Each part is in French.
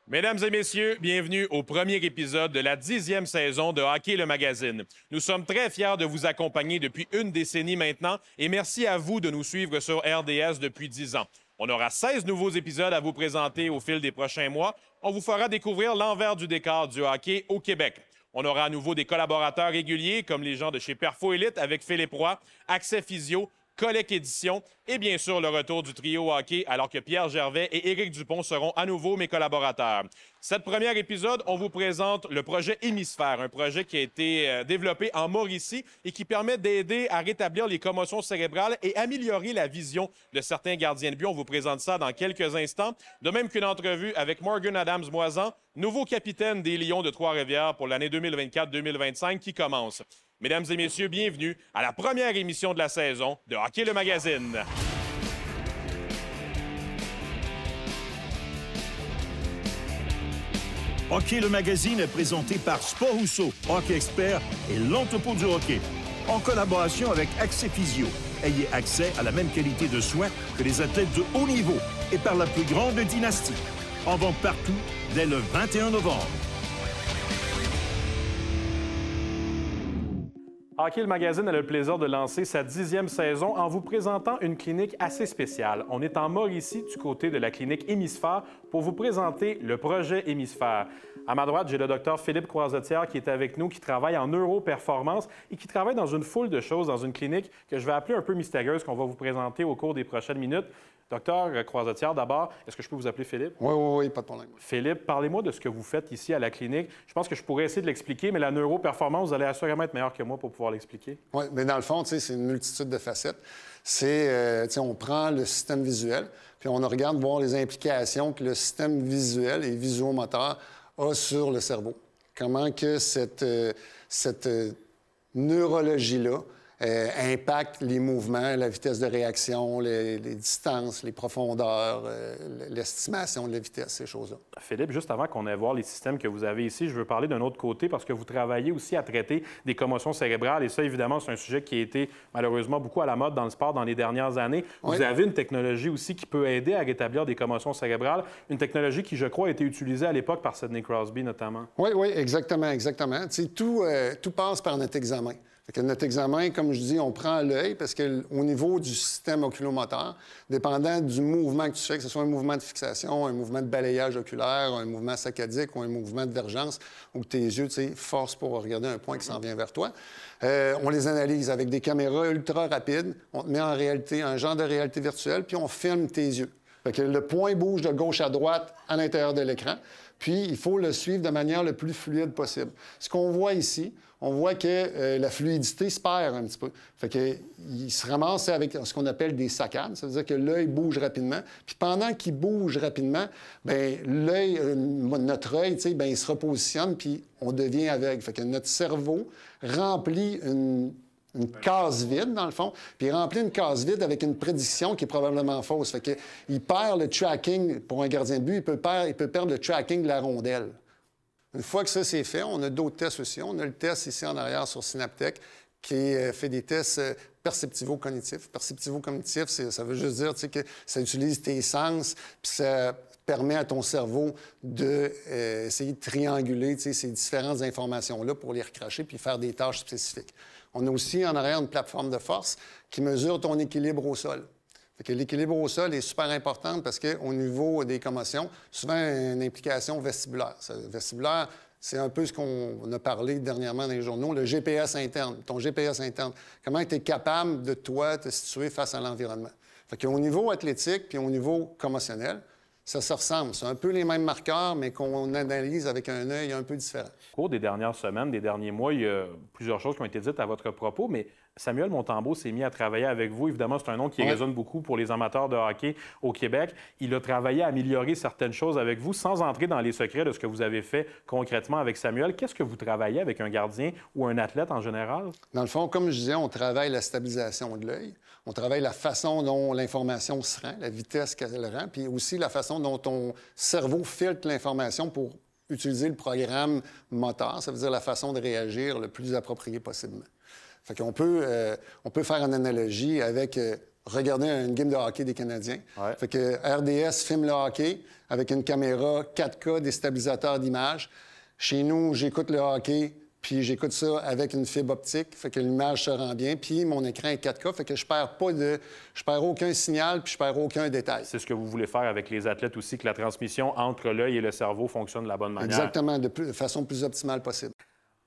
Mesdames et messieurs, bienvenue au premier épisode de la 10e saison de Hockey le Magazine. Nous sommes très fiers de vous accompagner depuis une décennie maintenant et merci à vous de nous suivre sur RDS depuis 10 ans. On aura 16 nouveaux épisodes à vous présenter au fil des prochains mois. On vous fera découvrir l'envers du décor du hockey au Québec. On aura à nouveau des collaborateurs réguliers comme les gens de chez Perfo Elite avec Philippe Roy, Accès Physio, Colec Édition et bien sûr le retour du trio hockey alors que Pierre Gervais et Éric Dupont seront à nouveau mes collaborateurs. Cette première épisode, on vous présente le projet Hémisphère, un projet qui a été développé en Mauricie et qui permet d'aider à rétablir les commotions cérébrales et améliorer la vision de certains gardiens de but. On vous présente ça dans quelques instants, de même qu'une entrevue avec Morgan Adams-Moisan, nouveau capitaine des Lions de Trois-Rivières pour l'année 2024-2025 qui commence. Mesdames et messieurs, bienvenue à la première émission de la saison de Hockey le Magazine. Hockey le Magazine est présenté par Sport Rousseau, Hockey Expert et l'Entrepôt du Hockey. En collaboration avec Accès Physio. Ayez accès à la même qualité de soins que les athlètes de haut niveau et par la plus grande dynastie. En vente partout dès le 21 novembre. Hockey le Magazine a le plaisir de lancer sa 10e saison en vous présentant une clinique assez spéciale. On est en Mauricie du côté de la clinique Hémisphère pour vous présenter le projet Hémisphère. À ma droite, j'ai le docteur Philippe Croisetière qui est avec nous, qui travaille en neuroperformance et qui travaille dans une foule de choses dans une clinique que je vais appeler un peu mystérieuse qu'on va vous présenter au cours des prochaines minutes. Docteur Croisetière, d'abord, est-ce que je peux vous appeler Philippe? Oui, pas de problème. Philippe, parlez-moi de ce que vous faites ici à la clinique. Je pense que je pourrais essayer de l'expliquer, mais la neuroperformance, vous allez assurément être meilleur que moi pour pouvoir l'expliquer. Oui, mais dans le fond, c'est une multitude de facettes. On prend le système visuel, puis on regarde voir les implications que le système visuel et visuomoteur a sur le cerveau. Comment que cette neurologie-là impacte les mouvements, la vitesse de réaction, les distances, les profondeurs, l'estimation de la vitesse, ces choses-là. Philippe, juste avant qu'on aille voir les systèmes que vous avez ici, je veux parler d'un autre côté parce que vous travaillez aussi à traiter des commotions cérébrales et ça, évidemment, c'est un sujet qui a été malheureusement beaucoup à la mode dans le sport dans les dernières années. Oui. Vous avez une technologie aussi qui peut aider à rétablir des commotions cérébrales, une technologie qui, je crois, a été utilisée à l'époque par Sidney Crosby notamment. Oui, exactement. Tout passe par notre examen. Fait que notre examen, comme je dis, on prend l'œil parce qu'au niveau du système oculomoteur, dépendant du mouvement que tu fais, que ce soit un mouvement de fixation, un mouvement de balayage oculaire, un mouvement saccadique ou un mouvement de vergence, où tes yeux forcent pour regarder un point qui s'en vient vers toi, on les analyse avec des caméras ultra rapides. On te met en réalité, un genre de réalité virtuelle, puis on filme tes yeux. Fait que le point bouge de gauche à droite à l'intérieur de l'écran. Puis, il faut le suivre de manière le plus fluide possible. Ce qu'on voit ici, on voit que la fluidité se perd un petit peu. Fait qu'il se ramasse avec ce qu'on appelle des saccades. Ça veut dire que l'œil bouge rapidement. Puis pendant qu'il bouge rapidement, bien, l'œil, notre œil, il se repositionne, puis on devient aveugle. Fait que notre cerveau remplit une case vide, dans le fond, puis il remplit une case vide avec une prédiction qui est probablement fausse. Fait qu'il perd le tracking, pour un gardien de but, il peut perdre le tracking de la rondelle. Une fois que ça, c'est fait, on a d'autres tests aussi. On a le test ici en arrière sur Synaptech qui fait des tests perceptivo-cognitifs. Perceptivo-cognitif, ça veut juste dire que ça utilise tes sens, puis ça permet à ton cerveau d'essayer de trianguler ces différentes informations-là pour les recracher puis faire des tâches spécifiques. On a aussi en arrière une plateforme de force qui mesure ton équilibre au sol. Fait que l'équilibre au sol est super important parce qu'au niveau des commotions, souvent une implication vestibulaire. Vestibulaire, c'est un peu ce qu'on a parlé dernièrement dans les journaux, le GPS interne, ton GPS interne. Comment tu es capable de, toi, te situer face à l'environnement. Fait qu'au niveau athlétique puis au niveau commotionnel, ça se ressemble. C'est un peu les mêmes marqueurs, mais qu'on analyse avec un œil un peu différent. Au cours des dernières semaines, des derniers mois, il y a plusieurs choses qui ont été dites à votre propos, mais Samuel Montembeault s'est mis à travailler avec vous. Évidemment, c'est un nom qui résonne beaucoup pour les amateurs de hockey au Québec. Il a travaillé à améliorer certaines choses avec vous sans entrer dans les secrets de ce que vous avez fait concrètement avec Samuel. Qu'est-ce que vous travaillez avec un gardien ou un athlète en général? Dans le fond, comme je disais, on travaille la stabilisation de l'œil. On travaille la façon dont l'information se rend, la vitesse qu'elle rend, puis aussi la façon dont ton cerveau filtre l'information pour utiliser le programme moteur, ça veut dire la façon de réagir le plus approprié possiblement. Fait qu'on peut faire une analogie avec regarder une game de hockey des Canadiens. Ouais. Fait que RDS filme le hockey avec une caméra 4K, des stabilisateurs d'image. Chez nous, j'écoute le hockey, puis j'écoute ça avec une fibre optique, fait que l'image se rend bien, puis mon écran est 4K, fait que je perds aucun signal, puis je perds aucun détail. C'est ce que vous voulez faire avec les athlètes aussi, que la transmission entre l'œil et le cerveau fonctionne de la bonne manière. Exactement, de façon plus optimale possible.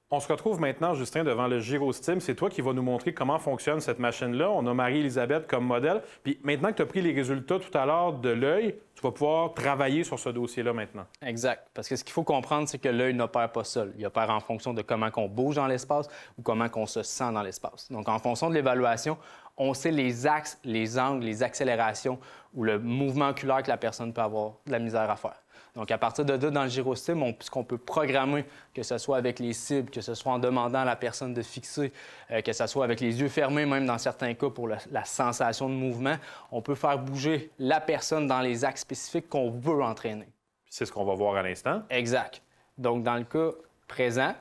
On se retrouve maintenant, Justin, devant le GiroStim. C'est toi qui vas nous montrer comment fonctionne cette machine-là. On a Marie-Élisabeth comme modèle. Puis maintenant que tu as pris les résultats tout à l'heure de l'œil, tu vas pouvoir travailler sur ce dossier-là maintenant. Exact. Parce que ce qu'il faut comprendre, c'est que l'œil n'opère pas seul. Il opère en fonction de comment on bouge dans l'espace ou comment on se sent dans l'espace. Donc, en fonction de l'évaluation, on sait les axes, les angles, les accélérations ou le mouvement oculaire que la personne peut avoir de la misère à faire. Donc, à partir de là, dans le GiroStim, puisqu'on peut programmer, que ce soit avec les cibles, que ce soit en demandant à la personne de fixer, que ce soit avec les yeux fermés, même dans certains cas pour la sensation de mouvement, on peut faire bouger la personne dans les axes spécifiques qu'on veut entraîner. C'est ce qu'on va voir à l'instant. Exact. Donc, dans le cas présent,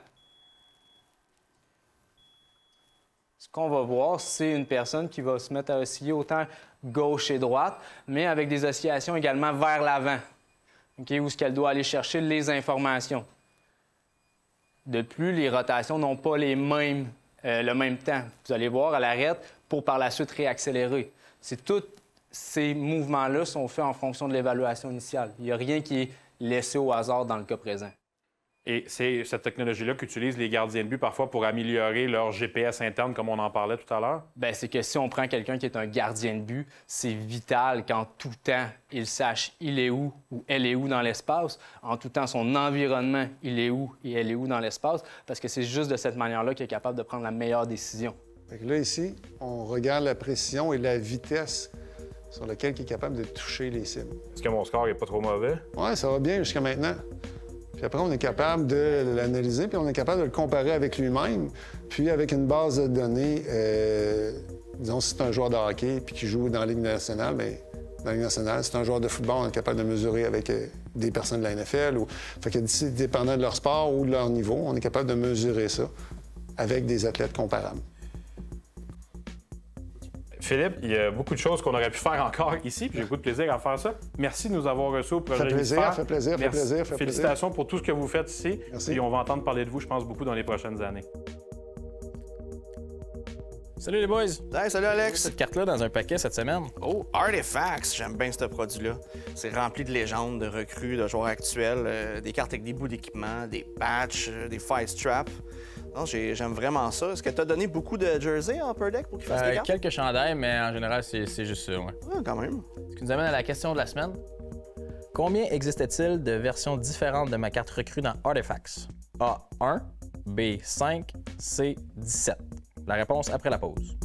ce qu'on va voir, c'est une personne qui va se mettre à osciller autant gauche et droite, mais avec des oscillations également vers l'avant. Okay, où est-ce qu'elle doit aller chercher les informations. De plus, les rotations n'ont pas le même temps. Vous allez voir, elle arrête pour par la suite réaccélérer. Tous ces mouvements-là sont faits en fonction de l'évaluation initiale. Il n'y a rien qui est laissé au hasard dans le cas présent. Et c'est cette technologie-là qu'utilisent les gardiens de but parfois pour améliorer leur GPS interne, comme on en parlait tout à l'heure? Bien, c'est que si on prend quelqu'un qui est un gardien de but, c'est vital qu'en tout temps, il sache il est où ou elle est où dans l'espace. En tout temps, son environnement, il est où et elle est où dans l'espace, parce que c'est juste de cette manière-là qu'il est capable de prendre la meilleure décision. Fait que là, ici, on regarde la précision et la vitesse sur laquelle il est capable de toucher les cibles. Est-ce que mon score n'est pas trop mauvais? Oui, ça va bien jusqu'à maintenant. Puis après, on est capable de l'analyser, puis on est capable de le comparer avec lui-même, puis avec une base de données, disons, si c'est un joueur de hockey puis qui joue dans la Ligue nationale, bien, dans la Ligue nationale, si c'est un joueur de football, on est capable de mesurer avec des personnes de la NFL. Fait que dépendant de leur sport ou de leur niveau, on est capable de mesurer ça avec des athlètes comparables. Philippe, il y a beaucoup de choses qu'on aurait pu faire encore ici, puis j'ai beaucoup de plaisir à faire ça. Merci de nous avoir reçus au projet. Fait plaisir. Félicitations pour tout ce que vous faites ici. Merci. Et on va entendre parler de vous, je pense, beaucoup dans les prochaines années. Salut les boys! Hey, salut Alex! Cette carte-là dans un paquet cette semaine. Oh, Artifacts! J'aime bien ce produit-là. C'est rempli de légendes, de recrues, de joueurs actuels, des cartes avec des bouts d'équipement, des patchs, des fight straps. Non, j'aime vraiment ça. Est-ce que tu as donné beaucoup de jerseys à Upper Deck pour qu'ils fassent des cartes? Quelques chandails, mais en général, c'est juste ça, ouais. Ah, quand même. Ce qui nous amène à la question de la semaine. Combien existait-il de versions différentes de ma carte recrue dans Artifacts? A1, B5, C 17. La réponse après la pause.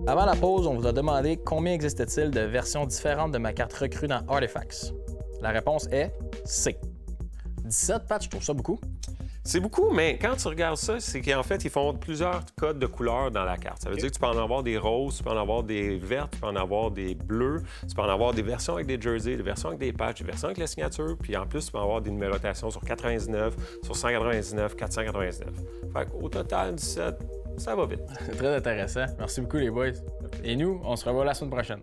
Avant la pause, on vous a demandé combien existait-il de versions différentes de ma carte recrue dans Artifacts. La réponse est C. 17, Pat, je trouve ça beaucoup. C'est beaucoup, mais quand tu regardes ça, c'est qu'en fait, ils font plusieurs codes de couleurs dans la carte. Ça veut dire que tu peux en avoir des roses, tu peux en avoir des vertes, tu peux en avoir des bleus, tu peux en avoir des versions avec des jerseys, des versions avec des patchs, des versions avec la signature, puis en plus, tu peux avoir des numérotations sur 99, sur 199, 499. Fait qu'au total, 17, ça va vite. C'est très intéressant. Merci beaucoup, les boys. Et nous, on se revoit la semaine prochaine.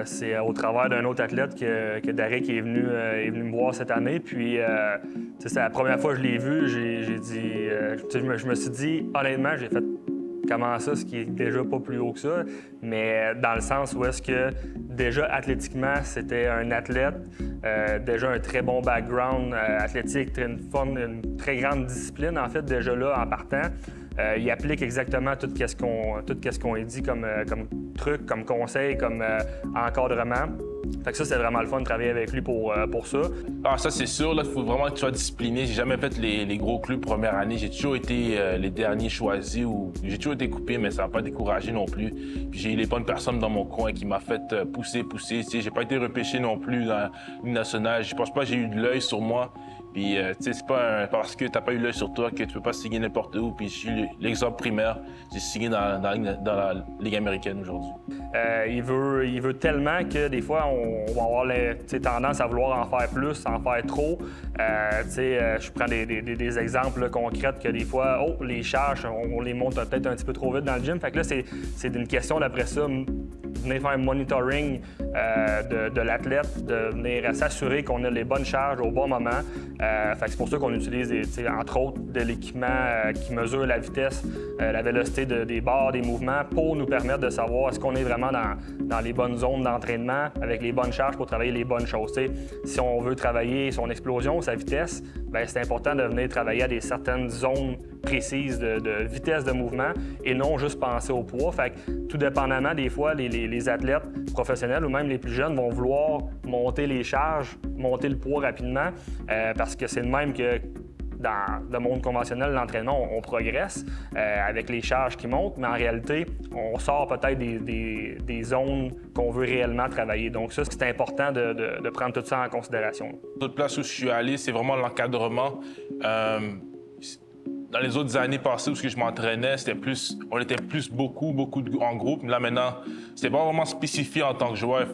C'est au travers d'un autre athlète que Derek est venu me voir cette année. Puis, c'est la première fois que je l'ai vu, j'ai dit... je me suis dit, honnêtement, j'ai fait comment ça, ce qui est déjà pas plus haut que ça, mais dans le sens où est-ce que déjà athlétiquement, c'était un athlète, déjà un très bon background athlétique, une très grande discipline, en fait, déjà là, en partant. Il applique exactement tout ce qu'on lui dit comme truc, comme conseil, comme encadrement. Fait que ça, c'est vraiment le fun de travailler avec lui pour ça. Ah, ça, c'est sûr. Il faut vraiment que tu sois discipliné. J'ai jamais fait les gros clubs première année. J'ai toujours été les derniers choisis ou j'ai toujours été coupé, mais ça m'a pas découragé non plus. Puis j'ai eu les bonnes personnes dans mon coin qui m'ont fait pousser. J'ai pas été repêché non plus dans l'Union nationale. Je pense pas que j'ai eu de l'œil sur moi. Puis, tu sais, c'est pas parce que t'as pas eu l'œil sur toi que tu peux pas signer n'importe où. Puis, j'ai eu l'exemple primaire, j'ai signé dans la Ligue américaine aujourd'hui. Il veut tellement que des fois, on va avoir tendance à vouloir en faire plus, en faire trop. Je prends des exemples là, concrets que des fois, les charges, on les monte peut-être un petit peu trop vite dans le gym. Fait que là, c'est une question d'après ça, venir faire un monitoring de l'athlète, de venir s'assurer qu'on a les bonnes charges au bon moment. Fait que c'est pour ça qu'on utilise, entre autres, de l'équipement qui mesure la vitesse, la vélocité des barres, des mouvements, pour nous permettre de savoir est-ce qu'on est vraiment dans les bonnes zones d'entraînement, avec les bonnes charges pour travailler les bonnes choses. T'sais, si on veut travailler son explosion, sa vitesse, bien, c'est important de venir travailler à certaines zones précises de vitesse de mouvement et non juste penser au poids. Fait que, tout dépendamment, des fois, les athlètes professionnels ou même les plus jeunes vont vouloir monter les charges, monter le poids rapidement parce que c'est le même que dans le monde conventionnel, l'entraînement, on progresse avec les charges qui montent, mais en réalité, on sort peut-être des zones qu'on veut réellement travailler. Donc ça, c'est important de prendre tout ça en considération. D'autres places où je suis allé, c'est vraiment l'encadrement. Dans les autres années passées où je m'entraînais, on était beaucoup en groupe. Là, maintenant, c'était pas vraiment spécifié en tant que joueur.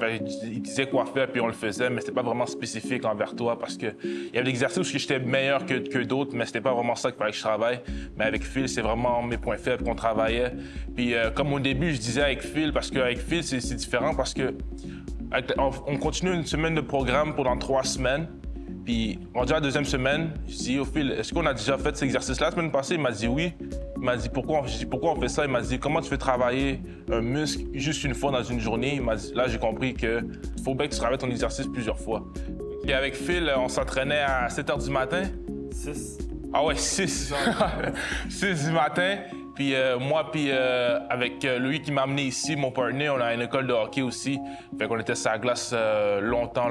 Ils disaient quoi faire, puis on le faisait, mais c'était pas vraiment spécifique envers toi parce qu'il y avait des exercices où j'étais meilleur que d'autres, mais c'était pas vraiment ça qu'il fallait que je travaille. Mais avec Phil, c'est vraiment mes points faibles qu'on travaillait. Puis comme au début, je disais avec Phil, parce qu'avec Phil, c'est différent parce que on continue une semaine de programme pendant 3 semaines. Puis, on dit la deuxième semaine, je dis au Phil, est-ce qu'on a déjà fait cet exercice-là la semaine passée? Il m'a dit oui. Il m'a dit pourquoi on fait ça? Il m'a dit comment tu fais travailler un muscle juste une fois dans une journée? Il m'a dit, là, j'ai compris qu'il faut bien que tu travailles ton exercice plusieurs fois. Puis avec Phil, on s'entraînait à 7 h du matin. 6. Ah ouais, 6. 6 du matin. Puis moi, avec lui qui m'a amené ici, mon partenaire, on a une école de hockey aussi. Fait qu'on était sur la glace longtemps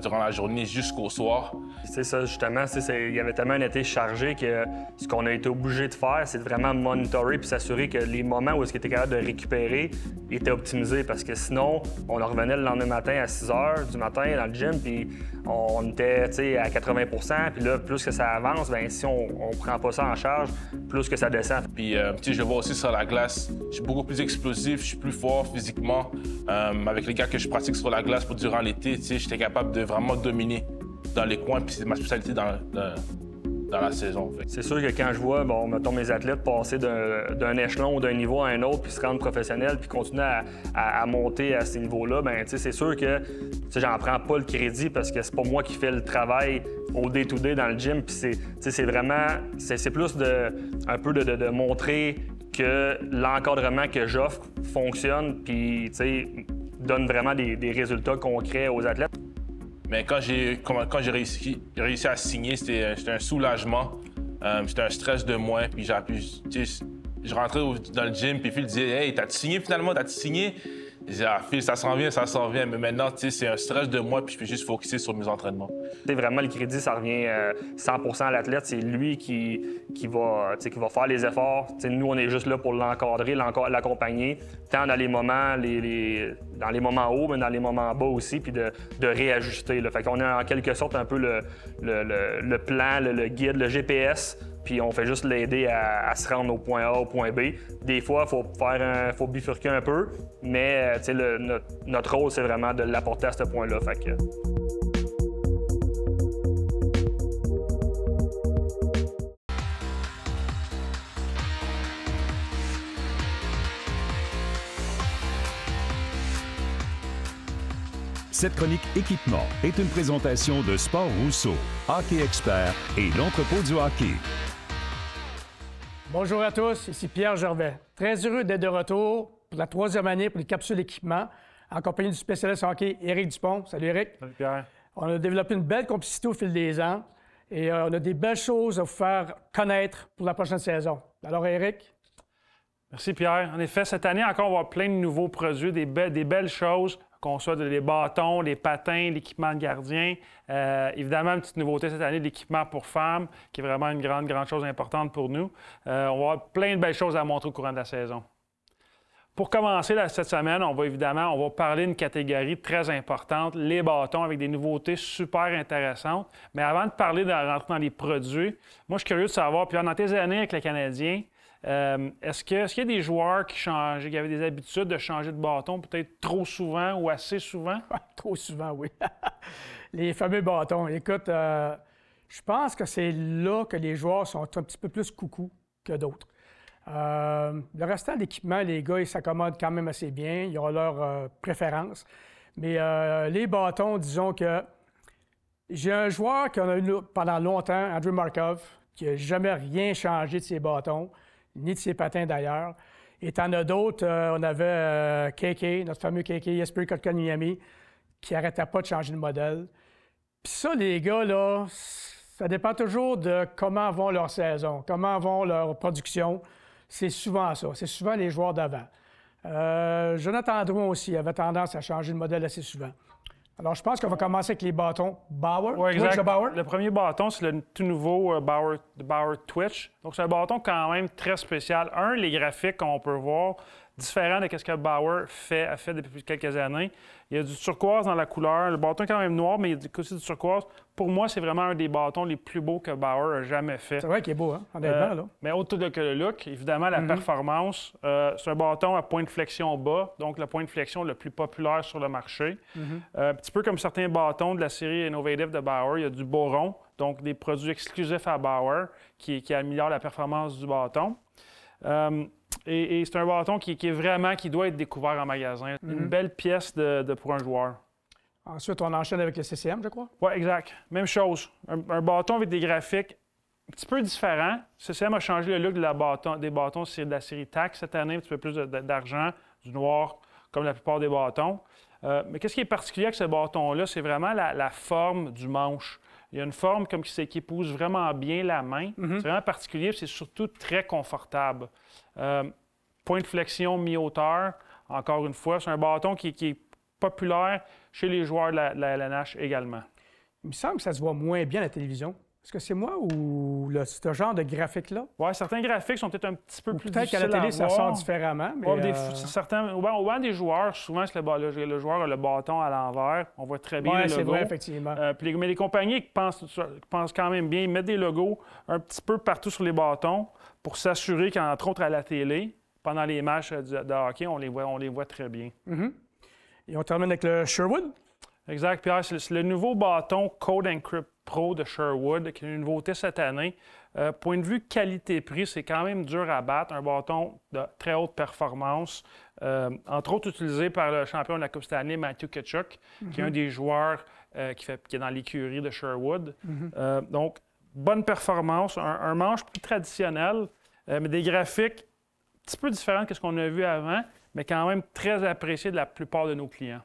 durant la journée jusqu'au soir. C'est ça, justement. Il y avait tellement un été chargé que ce qu'on a été obligé de faire, c'est de vraiment monitorer puis s'assurer que les moments où est-ce qu'il était capable de récupérer étaient optimisés. Parce que sinon, on en revenait le lendemain matin à 6 h du matin dans le gym, puis on était à 80 %. Puis là, plus que ça avance, bien, si on prend pas ça en charge, plus que ça descend. Puis, je le vois aussi sur la glace. Je suis beaucoup plus explosif, je suis plus fort physiquement. Avec les gars que je pratique sur la glace durant l'été, j'étais capable de vraiment dominer dans les coins, puis c'est ma spécialité dans la saison. C'est sûr que quand je vois, mettons, mes athlètes passer d'un échelon ou d'un niveau à un autre, puis se rendre professionnel, puis continuer à monter à ces niveaux-là, bien, c'est sûr que j'en prends pas le crédit parce que c'est pas moi qui fais le travail au day-to-day dans le gym, puis c'est vraiment, c'est plus un peu de montrer que l'encadrement que j'offre fonctionne, puis donne vraiment des résultats concrets aux athlètes. Mais quand j'ai réussi à signer, c'était un soulagement. C'était un stress de moins. Puis je rentrais dans le gym, puis Phil disait « Hey, t'as-tu signé finalement? T'as-tu signé? » Je disais « Ah, Phil, ça s'en vient. » Mais maintenant, c'est un stress de moi, puis je peux juste focusser sur mes entraînements. Vraiment, le crédit, ça revient 100 % à l'athlète. C'est lui qui va faire les efforts. Nous, on est juste là pour l'encadrer, l'accompagner, tant dans les moments, dans les moments hauts, mais dans les moments bas aussi, puis de réajuster. Là. Fait qu'on a en quelque sorte un peu le plan, le guide, le GPS, puis on fait juste l'aider à se rendre au point A, au point B. Des fois, il faut bifurquer un peu, mais notre rôle, c'est vraiment de l'apporter à ce point-là. Fait que... Cette chronique équipement est une présentation de Sport Rousseau, Hockey Expert et l'entrepôt du hockey. Bonjour à tous, ici Pierre Gervais. Très heureux d'être de retour pour la 3e année pour les capsules équipement en compagnie du spécialiste hockey Éric Dupont. Salut Éric. Salut Pierre. On a développé une belle complicité au fil des ans et on a des belles choses à vous faire connaître pour la prochaine saison. Alors Éric? Merci Pierre. En effet, cette année encore, on va avoir plein de nouveaux produits, des belles choses. Qu'on soit des bâtons, des patins, l'équipement de gardien. Évidemment, une petite nouveauté cette année, l'équipement pour femmes, qui est vraiment une grande chose importante pour nous. On va avoir plein de belles choses à montrer au courant de la saison. Pour commencer cette semaine, on va parler d'une catégorie très importante, les bâtons, avec des nouveautés super intéressantes. Mais avant de parler de rentrer dans les produits, moi, je suis curieux de savoir, puis dans tes années avec les Canadiens, est-ce qu'il y a des joueurs qui avaient des habitudes de changer de bâton peut-être trop souvent ou assez souvent? Trop souvent, oui. Les fameux bâtons. Écoute, je pense que c'est là que les joueurs sont un petit peu plus coucou que d'autres. Le restant de l'équipement, les gars, ils s'accommodent quand même assez bien. Ils ont leur préférence. Mais les bâtons, disons que j'ai un joueur qu'on a eu pendant longtemps, Andrew Markov, qui n'a jamais rien changé de ses bâtons, ni de ses patins d'ailleurs. Et t'en as d'autres. On avait KK, notre fameux KK, Jesper Kotkaniemi, qui n'arrêtait pas de changer de modèle. Puis ça, les gars, là, ça dépend toujours de comment vont leur saison, comment vont leur production. C'est souvent ça. C'est souvent les joueurs d'avant. Jonathan Drouin aussi avait tendance à changer de modèle assez souvent. Alors, je pense qu'on va commencer avec les bâtons Bauer. Oui, exact. Bauer. Le premier bâton, c'est le tout nouveau Bauer Twitch. Donc, c'est un bâton quand même très spécial. Les graphiques qu'on peut voir, différent de ce que Bauer a fait depuis quelques années. Il y a du turquoise dans la couleur. Le bâton est quand même noir, mais il y a aussi du turquoise. Pour moi, c'est vraiment un des bâtons les plus beaux que Bauer a jamais fait. C'est vrai qu'il est beau, hein? Honnêtement, là. Mais autre que le look, évidemment, la performance. C'est un bâton à point de flexion bas, donc le point de flexion le plus populaire sur le marché. Un petit peu comme certains bâtons de la série Innovative de Bauer, il y a du boron, donc des produits exclusifs à Bauer qui améliorent la performance du bâton. Et c'est un bâton qui doit être découvert en magasin. Une belle pièce pour un joueur. Ensuite, on enchaîne avec le CCM, je crois. Oui, exact. Même chose. Un bâton avec des graphiques un petit peu différents. CCM a changé le look des bâtons de la série TAC cette année, un petit peu plus d'argent, du noir, comme la plupart des bâtons. Mais qu'est-ce qui est particulier avec ce bâton-là? C'est vraiment la forme du manche. Il y a une forme comme qui épouse vraiment bien la main. C'est vraiment particulier, c'est surtout très confortable. Point de flexion mi-hauteur, encore une fois. C'est un bâton qui est populaire chez les joueurs de la LNH également. Il me semble que ça se voit moins bien à la télévision. Est-ce que c'est moi ou ce genre de graphique-là? Oui, certains graphiques sont peut-être un petit peu plus difficiles à peut-être qu'à la télé, ça sort différemment. Mais au banc des joueurs, souvent, le joueur a le bâton à l'envers. On voit très bien le logo. Oui, c'est vrai, effectivement. Mais les compagnies pensent quand même bien, ils mettent des logos un petit peu partout sur les bâtons pour s'assurer qu'entre autres à la télé, pendant les matchs de hockey, on les voit très bien. Et on termine avec le Sherwood. Exact, Pierre. C'est le nouveau bâton Code Encrypt Pro de Sherwood, qui est une nouveauté cette année. Point de vue qualité-prix, c'est quand même dur à battre. Un bâton de très haute performance, entre autres utilisé par le champion de la Coupe Stanley, Matthew Tkachuk, qui est un des joueurs qui est dans l'écurie de Sherwood. Donc, bonne performance, un manche plus traditionnel, mais des graphiques un petit peu différents de ce qu'on a vu avant, mais quand même très apprécié de la plupart de nos clients.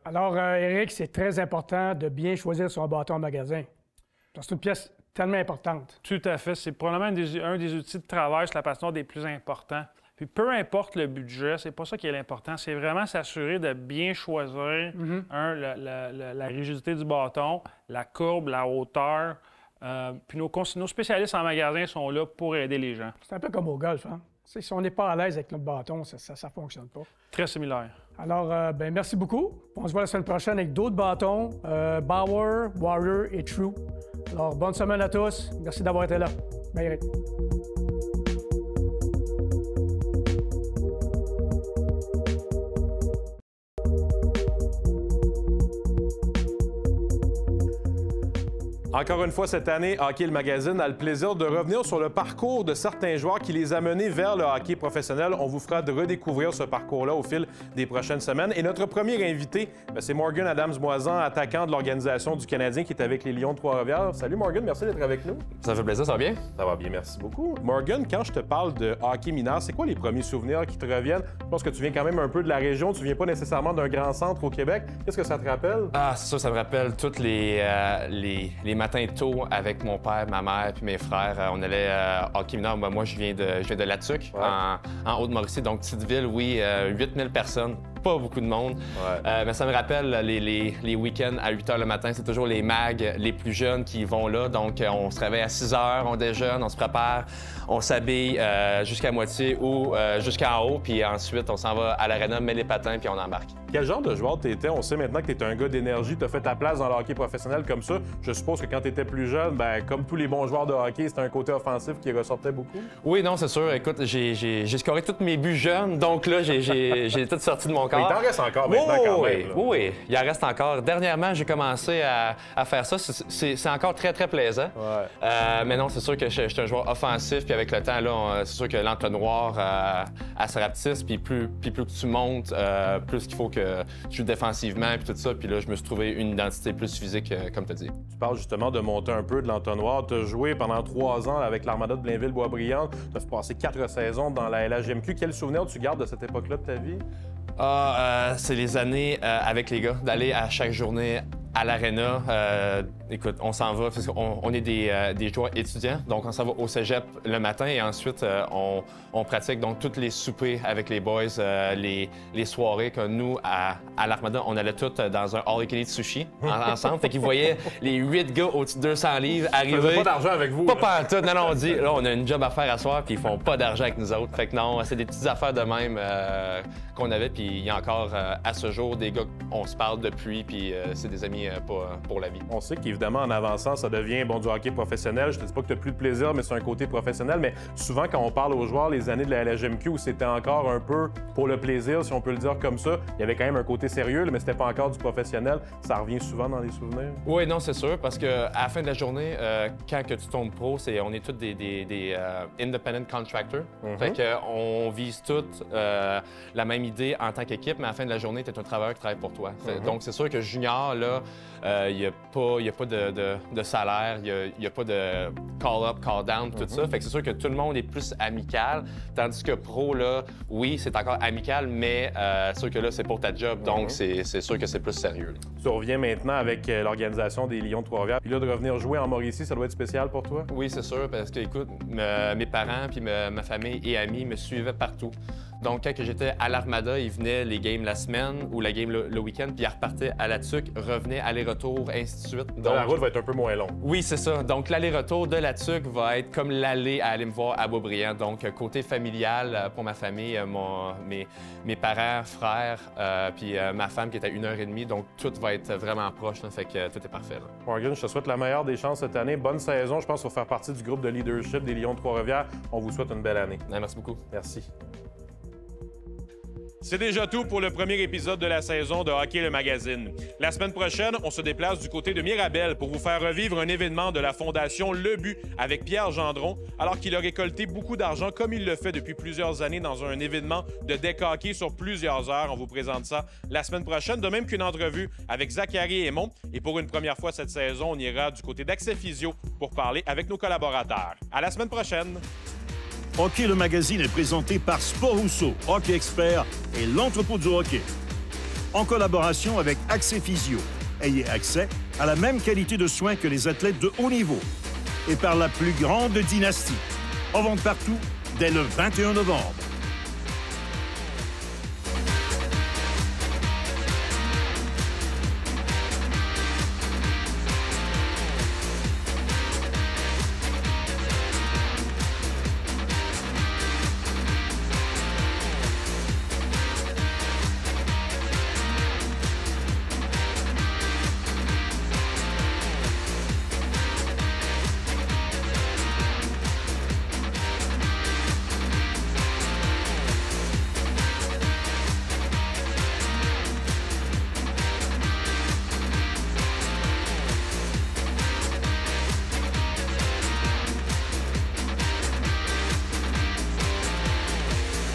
Alors, Éric, c'est très important de bien choisir son bâton en magasin. C'est une pièce tellement importante. Tout à fait. C'est probablement un des outils de travail sur la patinoire des plus importants. Puis peu importe le budget, c'est pas ça qui est l'important. C'est vraiment s'assurer de bien choisir la rigidité du bâton, la courbe, la hauteur. Puis nos spécialistes en magasin sont là pour aider les gens. C'est un peu comme au golf, hein? Si on n'est pas à l'aise avec notre bâton, ça ne fonctionne pas. Très similaire. Alors, merci beaucoup. On se voit la semaine prochaine avec d'autres bâtons, Bauer, Warrior et True. Alors, bonne semaine à tous. Merci d'avoir été là. Bye, Eric. Encore une fois, cette année, Hockey le Magazine a le plaisir de revenir sur le parcours de certains joueurs qui les a menés vers le hockey professionnel. On vous fera redécouvrir ce parcours-là au fil des prochaines semaines. Et notre premier invité, c'est Morgan Adams-Moisan, attaquant de l'organisation du Canadien qui est avec les Lions de Trois-Rivières. Salut Morgan, merci d'être avec nous. Ça fait plaisir, ça va bien? Ça va bien, merci beaucoup. Morgan, quand je te parle de hockey mineur, c'est quoi les premiers souvenirs qui te reviennent? Je pense que tu viens quand même un peu de la région, tu viens pas nécessairement d'un grand centre au Québec. Qu'est-ce que ça te rappelle? Ah, c'est sûr, ça me rappelle tous les matins tôt avec mon père, ma mère puis mes frères. On allait hockey mineur. Moi, je viens de Latuc, en Haute-Mauricie, donc petite ville, oui, 8000 personnes. pas beaucoup de monde. Mais ça me rappelle les week-ends à 8 h le matin. C'est toujours les mags les plus jeunes qui vont là. Donc, on se réveille à 6 h, on déjeune, on se prépare, on s'habille jusqu'à moitié ou jusqu'en haut. Puis ensuite, on s'en va à l'aréna, met les patins, puis on embarque. Quel genre de joueur t'étais? On sait maintenant que t'es un gars d'énergie, t'as fait ta place dans le hockey professionnel comme ça. Je suppose que quand t'étais plus jeune, ben, comme tous les bons joueurs de hockey, c'était un côté offensif qui ressortait beaucoup? Oui, non, c'est sûr. Écoute, j'ai scoré tous mes buts jeunes, donc là, j'ai tout sorti de mon corps. Mais il t'en reste encore maintenant quand même. Oui, il en reste encore. Dernièrement, j'ai commencé à faire ça. C'est encore très, très plaisant. Mais non, c'est sûr que je suis un joueur offensif, puis avec le temps, là, c'est sûr que l'entonnoir, elle se rapetisse, puis plus que tu montes, plus qu'il faut que tu joues défensivement, puis tout ça. Puis là, je me suis trouvé une identité plus physique, comme tu as dit. Tu parles justement de monter un peu de l'entonnoir. Tu as joué pendant 3 ans avec l'Armada de Blainville-Boisbriand. Tu as passé 4 saisons dans la LHJMQ. Quel souvenir tu gardes de cette époque-là de ta vie? C'est les années avec les gars, d'aller à chaque journée à l'aréna. Écoute, on s'en va, parce qu'on est des joueurs étudiants, donc on s'en va au cégep le matin et ensuite on pratique donc tous les soupers avec les boys, les soirées que nous, à l'Armada, on allait tous dans un all-you-can-eat sushi ensemble. Fait qu'ils voyaient les 8 gars au-dessus de 200 livres arriver. Ils faisaient pas d'argent avec vous. Pas partout. Non, on dit, là, on a une job à faire à soir, puis ils font pas d'argent avec nous autres. Fait que non, c'est des petites affaires de même qu'on avait, puis il y a encore à ce jour des gars qu'on se parle depuis, puis c'est des amis pour la vie. On sait qu'évidemment, en avançant, ça devient du hockey professionnel. Je te dis pas que tu n'as plus de plaisir, mais c'est un côté professionnel. Mais souvent, quand on parle aux joueurs, les années de la LHJMQ où c'était encore un peu pour le plaisir, si on peut le dire comme ça, il y avait quand même un côté sérieux, mais c'était pas encore du professionnel. Ça revient souvent dans les souvenirs? Oui, non, c'est sûr, parce qu'à la fin de la journée, quand que tu tombes pro, on est tous des independent contractors. Fait qu'on vise tous la même idée en tant qu'équipe, mais à la fin de la journée, tu es un travailleur qui travaille pour toi. Donc, c'est sûr que junior, là, il n'y a pas de salaire, il n'y a pas de call-up, call-down, tout ça. Fait que c'est sûr que tout le monde est plus amical, tandis que pro, là, oui, c'est encore amical, mais c'est sûr que là, c'est pour ta job, donc c'est sûr que c'est plus sérieux. Tu reviens maintenant avec l'organisation des Lions de Trois-Rivières. Puis là, de revenir jouer en Mauricie, ça doit être spécial pour toi? Oui, c'est sûr, parce que, écoute, mes parents puis ma famille et amis me suivaient partout. Donc, quand j'étais à l'Armada, ils venaient les games la semaine ou la game le week-end, puis ils repartaient à la TUC, revenaient aller-retour, ainsi de suite. Donc, la route va être un peu moins longue. Oui, c'est ça. Donc, l'aller-retour de la TUC va être comme l'aller à aller me voir à Boisbriand. Donc, côté familial pour ma famille, mes parents, frères, puis ma femme qui est à 1h30. Donc, tout va être vraiment proche. Là, fait que tout est parfait. Là. Morgan, je te souhaite la meilleure des chances cette année. Bonne saison. Je pense qu'il faut faire partie du groupe de leadership des Lions de Trois-Rivières. On vous souhaite une belle année. Merci beaucoup. Merci. C'est déjà tout pour le premier épisode de la saison de Hockey le Magazine. La semaine prochaine, on se déplace du côté de Mirabel pour vous faire revivre un événement de la Fondation Le But avec Pierre Gendron, alors qu'il a récolté beaucoup d'argent comme il le fait depuis plusieurs années dans un événement de deck hockey sur plusieurs heures. On vous présente ça la semaine prochaine, de même qu'une entrevue avec Zachary Aymon. Et pour une première fois cette saison, on ira du côté d'Accès Physio pour parler avec nos collaborateurs. À la semaine prochaine! Hockey le Magazine est présenté par Sport Rousseau, Hockey Expert et l'entrepôt du hockey. En collaboration avec Accès Physio. Ayez accès à la même qualité de soins que les athlètes de haut niveau. Et par la plus grande dynastie. En vente partout dès le 21 novembre.